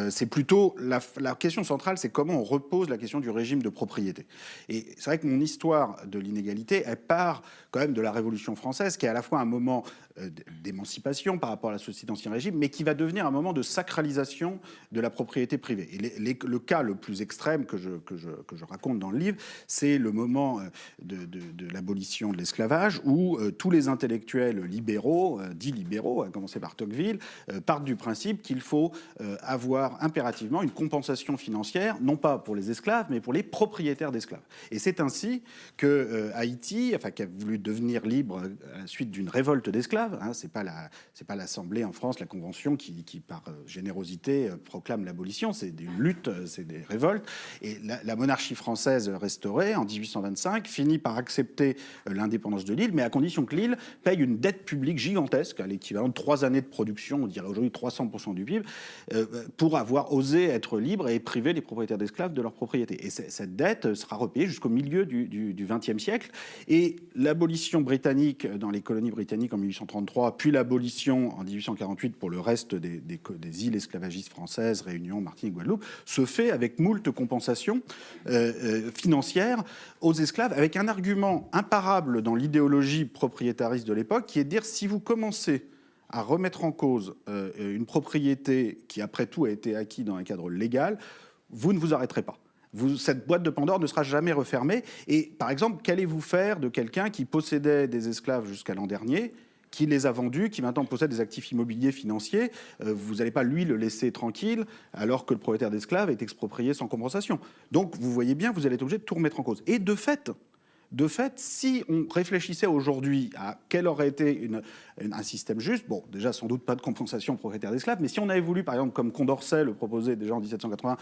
C'est plutôt la question centrale, c'est comment on repose la question du régime de propriété. Et c'est vrai que mon histoire de l'inégalité, elle part quand même de la Révolution française, qui est à la fois un moment d'émancipation par rapport à la société d'Ancien Régime, mais qui va devenir un moment de sacralisation de la propriété privée. Et le cas le plus extrême que je raconte dans le livre, c'est le moment de l'abolition de l'esclavage, où tous les intellectuels libéraux, dits libéraux, à commencer par Tocqueville, partent du principe qu'il faut avoir impérativement une compensation financière, non pas pour les esclaves, mais pour les propriétaires d'esclaves. Et c'est ainsi que Haïti, enfin, qui a voulu devenir libre à la suite d'une révolte d'esclaves, hein, c'est pas l'Assemblée en France, la Convention qui par générosité proclame l'abolition, c'est des luttes, c'est des révoltes. Et la monarchie française restaurée en 1825 finit par accepter l'indépendance de l'île, mais à condition que l'île paye une dette publique gigantesque, à l'équivalent de 3 années de production, on dirait aujourd'hui 300% du PIB, pour avoir osé être libre et priver les propriétaires d'esclaves de leur propriété. Et cette dette sera repayée jusqu'au milieu du XXe siècle. Et l'abolition britannique dans les colonies britanniques en 1833, puis l'abolition en 1848 pour le reste des îles esclavagistes françaises, Réunion, Martinique, Guadeloupe, se fait avec moult compensations financières aux esclaves, avec un argument imparable dans l'idéologie propriétariste de l'époque, qui est de dire si vous commencez à remettre en cause une propriété qui, après tout, a été acquise dans un cadre légal, vous ne vous arrêterez pas. Cette boîte de Pandore ne sera jamais refermée. Et par exemple, qu'allez-vous faire de quelqu'un qui possédait des esclaves jusqu'à l'an dernier, qui les a vendus, qui maintenant possède des actifs immobiliers financiers? Vous n'allez pas, lui, le laisser tranquille alors que le propriétaire d'esclaves est exproprié sans compensation. Donc, vous voyez bien, vous allez être obligé de tout remettre en cause. Et de fait, si on réfléchissait aujourd'hui à quel aurait été un système juste, bon, déjà sans doute pas de compensation aux propriétaires d'esclaves, mais si on avait voulu, par exemple, comme Condorcet le proposait déjà en 1780,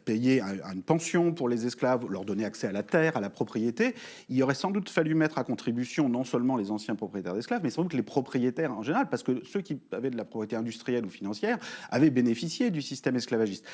payer une pension pour les esclaves, leur donner accès à la terre, à la propriété, il aurait sans doute fallu mettre à contribution non seulement les anciens propriétaires d'esclaves, mais sans doute les propriétaires en général, parce que ceux qui avaient de la propriété industrielle ou financière avaient bénéficié du système esclavagiste.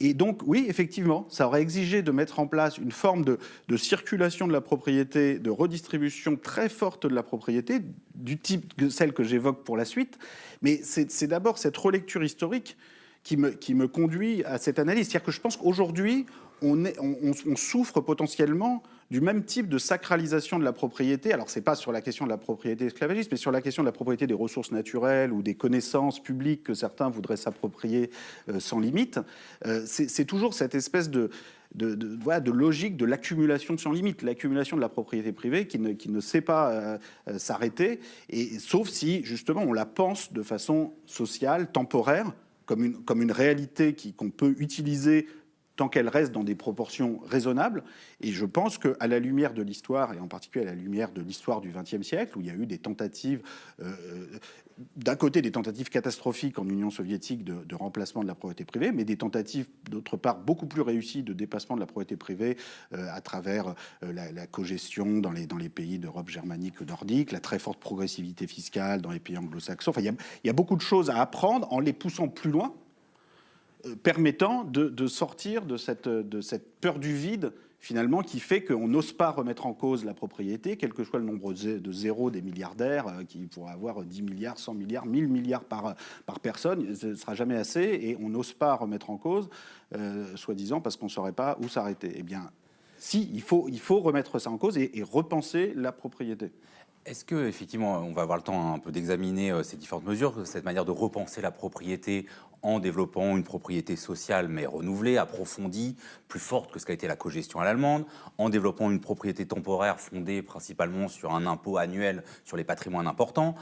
Et donc, oui, effectivement, ça aurait exigé de mettre en place une forme de circulation de la propriété, de redistribution très forte de la propriété, du type de celle que j'évoque pour la suite. Mais c'est d'abord cette relecture historique qui me conduit à cette analyse. C'est-à-dire que je pense qu'aujourd'hui, on souffre potentiellement du même type de sacralisation de la propriété. Alors, c'est pas sur la question de la propriété esclavagiste, mais sur la question de la propriété des ressources naturelles ou des connaissances publiques que certains voudraient s'approprier sans limite. C'est toujours cette espèce de logique de l'accumulation sans limite, l'accumulation de la propriété privée qui ne sait pas s'arrêter, et sauf si, justement, on la pense de façon sociale, temporaire, comme une réalité qu'on peut utiliser tant qu'elle reste dans des proportions raisonnables. Et je pense qu'à la lumière de l'histoire, et en particulier à la lumière de l'histoire du XXe siècle, où il y a eu des tentatives, d'un côté des tentatives catastrophiques en Union soviétique de remplacement de la propriété privée, mais des tentatives, d'autre part, beaucoup plus réussies de dépassement de la propriété privée à travers la cogestion dans les pays d'Europe germanique nordique, la très forte progressivité fiscale dans les pays anglo-saxons. Enfin, il y a beaucoup de choses à apprendre en les poussant plus loin, permettant de sortir de cette peur du vide, finalement, qui fait qu'on n'ose pas remettre en cause la propriété, quel que soit le nombre de zéros des milliardaires, qui pourraient avoir 10 milliards, 100 milliards, 1000 milliards par personne, ce ne sera jamais assez, et on n'ose pas remettre en cause, soi-disant parce qu'on ne saurait pas où s'arrêter. Eh bien, si, il faut remettre ça en cause et repenser la propriété. Est-ce que, effectivement, on va avoir le temps un peu d'examiner ces différentes mesures, cette manière de repenser la propriété en développant une propriété sociale mais renouvelée, approfondie, plus forte que ce qu'a été la cogestion à l'allemande, en développant une propriété temporaire fondée principalement sur un impôt annuel sur les patrimoines importants.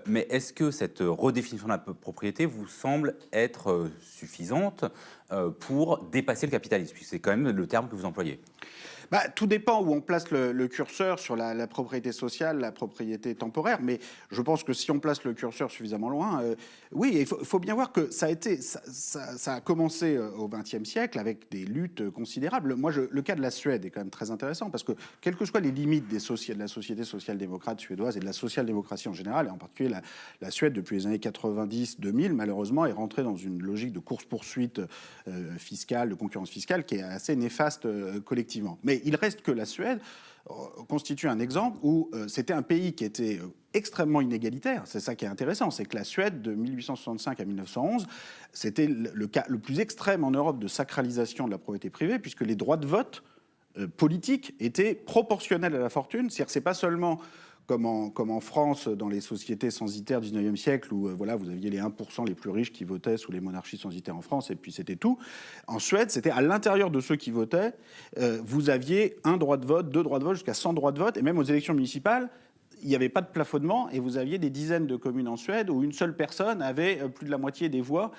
Mais est-ce que cette redéfinition de la propriété vous semble être suffisante pour dépasser le capitalisme, puisque c'est quand même le terme que vous employez? Tout dépend où on place le curseur sur la propriété sociale, la propriété temporaire. Mais je pense que si on place le curseur suffisamment loin, oui, il faut bien voir que ça a commencé au XXe siècle avec des luttes considérables. Moi, le cas de la Suède est quand même très intéressant parce que, quelles que soient les limites de la société social-démocrate suédoise et de la social-démocratie en général, et en particulier la Suède, depuis les années 90-2000, malheureusement, est rentrée dans une logique de course-poursuite fiscale, de concurrence fiscale, qui est assez néfaste collectivement. Mais Mais il reste que la Suède constitue un exemple où c'était un pays qui était extrêmement inégalitaire. C'est ça qui est intéressant, c'est que la Suède, de 1865 à 1911, c'était le cas le plus extrême en Europe de sacralisation de la propriété privée, puisque les droits de vote politiques étaient proportionnels à la fortune. C'est-à-dire que c'est pas seulement comme en France, dans les sociétés censitaires du 19e siècle, où voilà, vous aviez les 1% les plus riches qui votaient sous les monarchies censitaires en France, et puis c'était tout. En Suède, c'était à l'intérieur de ceux qui votaient, vous aviez un droit de vote, 2 droits de vote, jusqu'à 100 droits de vote, et même aux élections municipales, il n'y avait pas de plafonnement et vous aviez des dizaines de communes en Suède où une seule personne avait plus de la moitié des voix.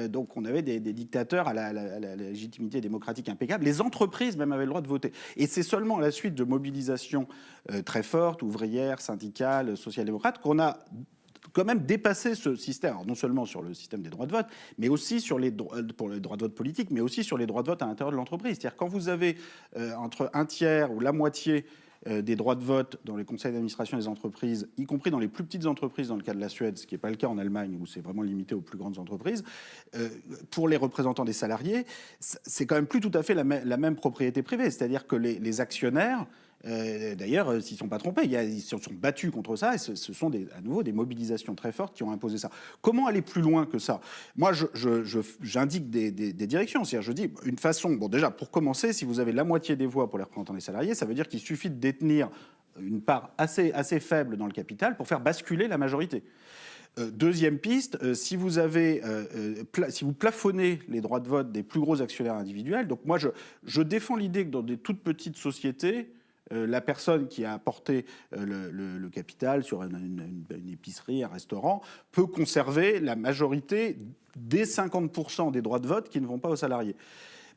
Donc on avait des dictateurs à la légitimité démocratique impeccable. Les entreprises même avaient le droit de voter. Et c'est seulement à la suite de mobilisations très fortes, ouvrières, syndicales, social-démocrates, qu'on a quand même dépassé ce système, alors non seulement sur le système des droits de vote, mais aussi sur pour les droits de vote politiques, mais aussi sur les droits de vote à l'intérieur de l'entreprise. C'est-à-dire quand vous avez entre un tiers ou la moitié des droits de vote dans les conseils d'administration des entreprises, y compris dans les plus petites entreprises dans le cas de la Suède, ce qui n'est pas le cas en Allemagne où c'est vraiment limité aux plus grandes entreprises, pour les représentants des salariés, c'est quand même plus tout à fait la même propriété privée. C'est-à-dire que les actionnaires, d'ailleurs, s'ils ne sont pas trompés, ils se sont battus contre ça et ce sont à nouveau des mobilisations très fortes qui ont imposé ça. Comment aller plus loin que ça? Moi, j'indique des directions. C'est-à-dire, je dis une façon. Bon, déjà, pour commencer, si vous avez la moitié des voix pour les représentants des salariés, ça veut dire qu'il suffit de détenir une part assez faible dans le capital pour faire basculer la majorité. Deuxième piste, si vous plafonnez les droits de vote des plus gros actionnaires individuels, donc moi je défends l'idée que dans des toutes petites sociétés, la personne qui a apporté le capital sur une épicerie, un restaurant, peut conserver la majorité des 50% des droits de vote qui ne vont pas aux salariés.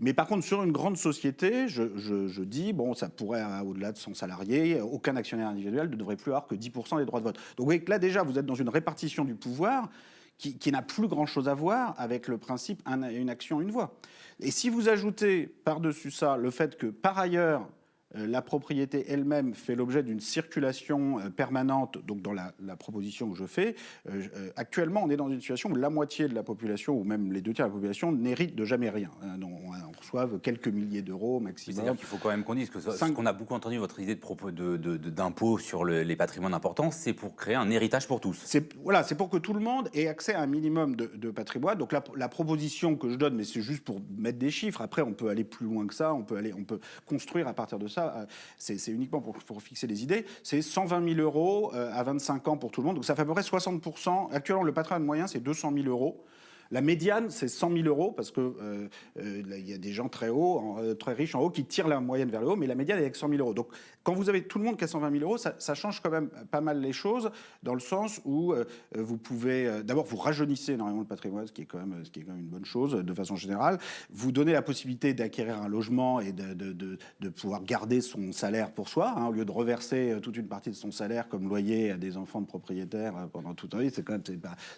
Mais par contre, sur une grande société, je dis, bon, ça pourrait, au-delà de 100 salariés, aucun actionnaire individuel ne devrait plus avoir que 10% des droits de vote. Donc vous voyez que là, déjà, vous êtes dans une répartition du pouvoir qui n'a plus grand-chose à voir avec le principe une action, une voix. Et si vous ajoutez par-dessus ça le fait que, par ailleurs, la propriété elle-même fait l'objet d'une circulation permanente, donc dans la proposition que je fais. Actuellement, on est dans une situation où la moitié de la population, ou même les 2 tiers de la population, n'héritent de jamais rien. On reçoit quelques milliers d'euros maximum. C'est-à-dire qu'il faut quand même qu'on dise que ce qu'on a beaucoup entendu, votre idée d'impôt sur les patrimoines importants, c'est pour créer un héritage pour tous. Voilà, c'est pour que tout le monde ait accès à un minimum de patrimoine. Donc la proposition que je donne, mais c'est juste pour mettre des chiffres, après on peut aller plus loin que ça, on peut construire à partir de ça. C'est uniquement pour fixer les idées. C'est 120 000 euros à 25 ans pour tout le monde. Donc ça fait à peu près 60%. Actuellement, le patrimoine moyen, c'est 200 000 euros. La médiane, c'est 100 000 euros parce que il y a des gens très hauts, très riches en haut qui tirent la moyenne vers le haut, mais la médiane est avec 100 000 euros. Donc, quand vous avez tout le monde qui a 120 000 euros, ça change quand même pas mal les choses dans le sens où vous pouvez, d'abord, vous rajeunissez énormément le patrimoine, ce qui est quand même une bonne chose de façon générale. Vous donnez la possibilité d'acquérir un logement et de pouvoir garder son salaire pour soi, hein, au lieu de reverser toute une partie de son salaire comme loyer à des enfants de propriétaires pendant toute la vie. C'est quand même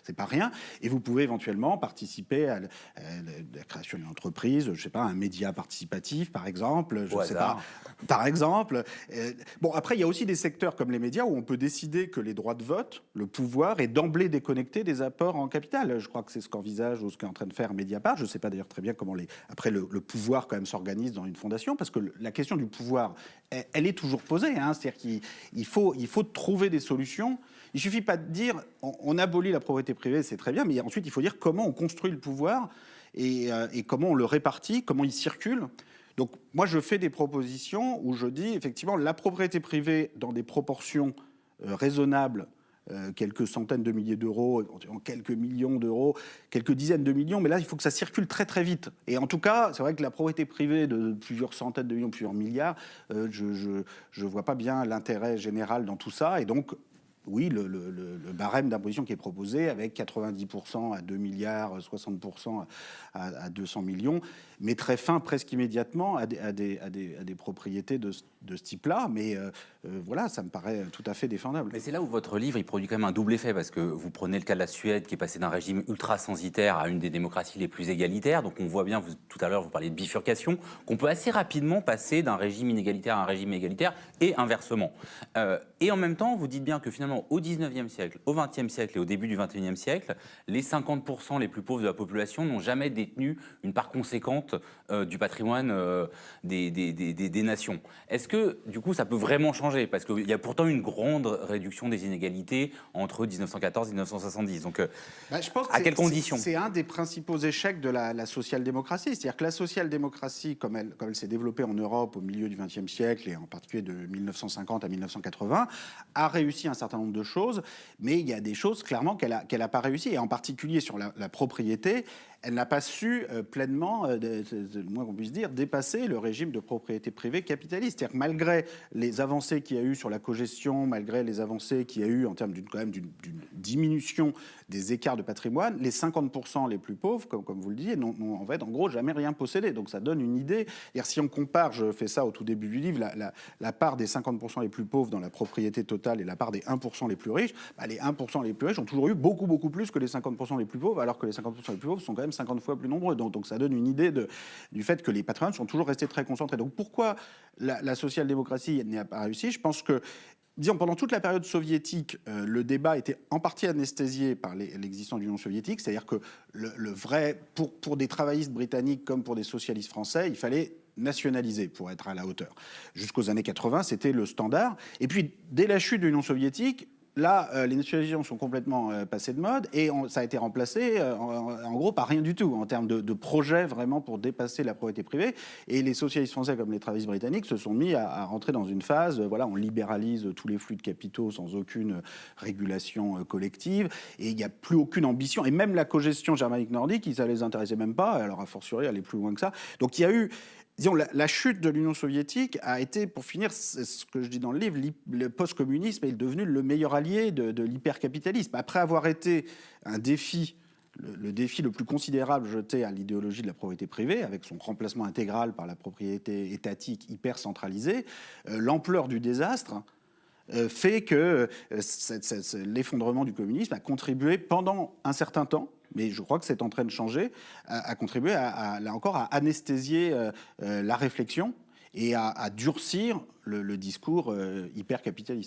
c'est pas rien. Et vous pouvez éventuellement participer à la création d'une entreprise, je sais pas, un média participatif, par exemple, je sais pas, par exemple. Bon, après, il y a aussi des secteurs comme les médias où on peut décider que les droits de vote, le pouvoir, est d'emblée déconnecté des apports en capital. Je crois que c'est ce qu'envisage ou ce qu'est en train de faire Mediapart. Je sais pas d'ailleurs très bien comment après le pouvoir quand même s'organise dans une fondation, parce que la question du pouvoir, elle est toujours posée, hein. C'est-à-dire qu'il faut trouver des solutions. Il suffit pas de dire on abolit la propriété privée, c'est très bien, mais ensuite il faut dire comment on construit le pouvoir et comment on le répartit, comment il circule. Donc moi je fais des propositions où je dis effectivement la propriété privée dans des proportions raisonnables, quelques centaines de milliers d'euros, quelques millions d'euros, quelques dizaines de millions, mais là il faut que ça circule très très vite. Et en tout cas, c'est vrai que la propriété privée de plusieurs centaines de millions, plusieurs milliards, je vois pas bien l'intérêt général dans tout ça, et donc oui, le barème d'imposition qui est proposé, avec 90% à 2 milliards, 60% à 200 millions, mettrait fin presque immédiatement à des propriétés de ce type-là. Mais voilà, ça me paraît tout à fait défendable. Mais c'est là où votre livre, il produit quand même un double effet, parce que vous prenez le cas de la Suède, qui est passée d'un régime ultra-censitaire à une des démocraties les plus égalitaires. Donc on voit bien, tout à l'heure, vous parliez de bifurcation, qu'on peut assez rapidement passer d'un régime inégalitaire à un régime égalitaire, et inversement. Et en même temps, vous dites bien que finalement, au 19e siècle, au 20e siècle et au début du 21e siècle, les 50% les plus pauvres de la population n'ont jamais détenu une part conséquente importante du patrimoine des nations. Est-ce que, du coup, ça peut vraiment changer? Parce qu'il y a pourtant une grande réduction des inégalités entre 1914 et 1970. Donc, Je pense que à quelles conditions? c'est un des principaux échecs de la social-démocratie. C'est-à-dire que la social-démocratie, comme elle s'est développée en Europe au milieu du XXe siècle, et en particulier de 1950 à 1980, a réussi un certain nombre de choses, mais il y a des choses clairement qu'elle a pas réussi, et en particulier sur la propriété. Elle n'a pas su pleinement, le moins qu'on puisse dire, dépasser le régime de propriété privée capitaliste. C'est-à-dire que malgré les avancées qu'il y a eu sur la cogestion, malgré les avancées qu'il y a eu en termes d'une diminution des écarts de patrimoine, les 50% les plus pauvres, comme vous le disiez, n'ont en fait en gros jamais rien possédé. Donc ça donne une idée. Si on compare, je fais ça au tout début du livre, la part des 50% les plus pauvres dans la propriété totale et la part des 1% les plus riches, les 1% les plus riches ont toujours eu beaucoup, beaucoup plus que les 50% les plus pauvres, alors que les 50% les plus pauvres sont quand même 50 fois plus nombreux. Donc ça donne une idée du fait que les patrimoines sont toujours restés très concentrés. Donc pourquoi la social-démocratie n'y a pas réussi? Je pense que, disons, pendant toute la période soviétique, le débat était en partie anesthésié par l'existence de l'Union soviétique. C'est-à-dire que le vrai, pour des travaillistes britanniques comme pour des socialistes français, il fallait nationaliser pour être à la hauteur. Jusqu'aux années 80, c'était le standard. Et puis, dès la chute de l'Union soviétique, là, les nationalisations sont complètement passées de mode et ça a été remplacé en gros par rien du tout en termes de projet vraiment pour dépasser la propriété privée. Et les socialistes français comme les travaillistes britanniques se sont mis à rentrer dans une phase, voilà, on libéralise tous les flux de capitaux sans aucune régulation collective et il n'y a plus aucune ambition. Et même la cogestion germanique nordique, ça les intéressait même pas, alors a fortiori aller plus loin que ça. Donc il y a eu... Disons, la chute de l'Union soviétique a été, pour finir, c'est ce que je dis dans le livre, le post-communisme est devenu le meilleur allié de l'hypercapitalisme. Après avoir été un défi, le défi le plus considérable jeté à l'idéologie de la propriété privée, avec son remplacement intégral par la propriété étatique hyper centralisée, l'ampleur du désastre fait que l'effondrement du communisme a contribué pendant un certain temps, mais je crois que c'est en train de changer, à contribuer, là encore, à anesthésier la réflexion et à durcir le discours hyper capitaliste.